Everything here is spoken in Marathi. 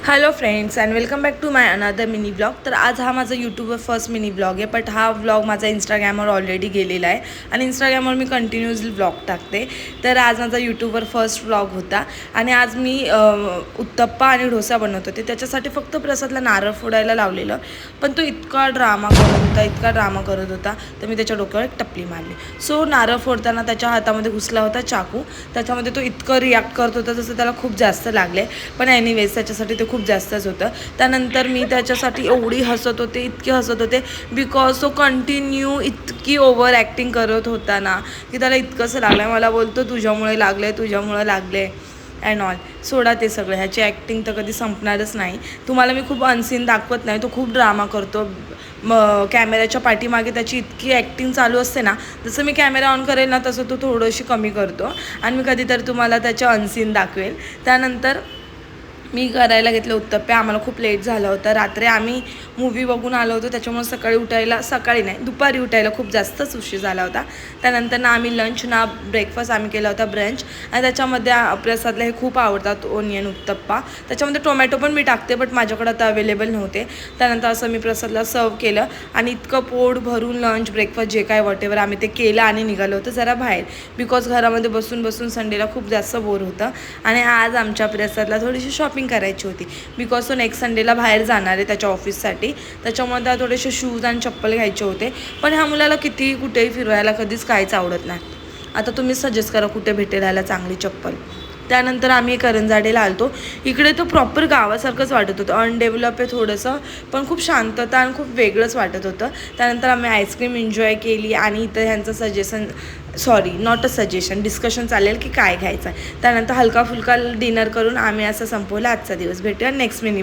Hello friends and welcome back to my another mini blog. तर आज हा माझा यूट्यूबवर फर्स्ट मिनी ब्लॉग आहे, बट हा व्लॉग माझा इंस्टाग्रामवर ऑलरेडी गेलेला आहे आणि इंस्टाग्रामवर मी कंटिन्युअसली ब्लॉग टाकते. तर आज माझा यूट्यूबवर फर्स्ट व्लॉग होता आणि आज मी उत्तप्पा आणि डोसा बनवत होते. त्याच्यासाठी फक्त प्रसादला नारळ फोडायला लावलेलं, पण तो इतका ड्रामा करत होता तर मी त्याच्या डोक्यावर एक टपली मारली. सो नारळ फोडताना त्याच्या हातामध्ये घुसला होता चाकू. त्याच्यामध्ये तो इतकं रिॲक्ट करत होता जसं त्याला खूप जास्त लागले, पण एनिवेज त्याच्यासाठी ते खूप जास्तच होतं. त्यानंतर मी त्याच्यासाठी एवढी हसत होते, इतकी हसत होते, बिकॉज तो कंटिन्यू इतकी ओव्हर ॲक्टिंग करत होता ना की त्याला इतकंसं लागलं आहे. मला बोलतो तुझ्यामुळे लागले अँड ऑल. सोडा ते सगळं, ह्याची ॲक्टिंग तर कधी संपणारच नाही. तुम्हाला मी खूप अनसीन दाखवत नाही, तो खूप ड्रामा करतो. कॅमेऱ्याच्या पाठीमागे त्याची इतकी ॲक्टिंग चालू असते ना, जसं मी कॅमेरा ऑन करेल ना तसं तो थोडीशी कमी करतो आणि मी कधीतरी तुम्हाला त्याच्या अनसीन दाखवेल. त्यानंतर मी करायला घेतलं उत्तप्पे. आम्हाला खूप लेट झालं होतं. रात्री आम्ही मूवी बघून आलो होतो, त्याच्यामुळे दुपारी उठायला खूप जास्तच उशीर झाला होता. त्यानंतर ना आम्ही लंच ना ब्रेकफास्ट आम्ही केला होता ब्रंच, आणि त्याच्यामध्ये प्रसादला हे खूप आवडतात ओनियन उत्तप्पा. त्याच्यामध्ये टोमॅटो पण मी टाकते, बट माझ्याकडे आता अवेलेबल नव्हते. त्यानंतर असं मी प्रसादला सर्व केलं आणि इतकं पोट भरून लंच ब्रेकफास्ट जे काय वॉटेवर आम्ही ते केलं आणि निघालो होतं जरा बाहेर, बिकॉज घरामध्ये बसून संडेला खूप जास्त बोर होतं. आणि आज आमच्या प्रसादला थोडीशी शॉपिंग करायची होती, बिकॉज तो नेक्स्ट संडेला बाहेर जाणार आहे त्याच्या ऑफिससाठी. त्याच्यामुळे त्याला थोडेसे शूज आणि चप्पल घ्यायचे होते. पण ह्या मुलाला कितीही कुठेही फिरवायला कधीच काहीच आवडत नाही. आता तुम्ही सजेस्ट करा कुठे भेटेल याला चांगली चप्पल. त्यानंतर आम्ही करंजाडेला आलतो. इकडे तो प्रॉपर गावासारखंच वाटत होतं, अनडेव्हलप आहे थोडंसं, पण खूप शांतता आणि खूप वेगळंच वाटत होतं. त्यानंतर आम्ही आईस्क्रीम एन्जॉय केली आणि इथं ह्यांचं डिस्कशन चालेल की काय घ्यायचं आहे. त्यानंतर हलका फुलका डिनर करून आम्ही असं संपवलं आजचा दिवस. भेटूया नेक्स्ट मिनी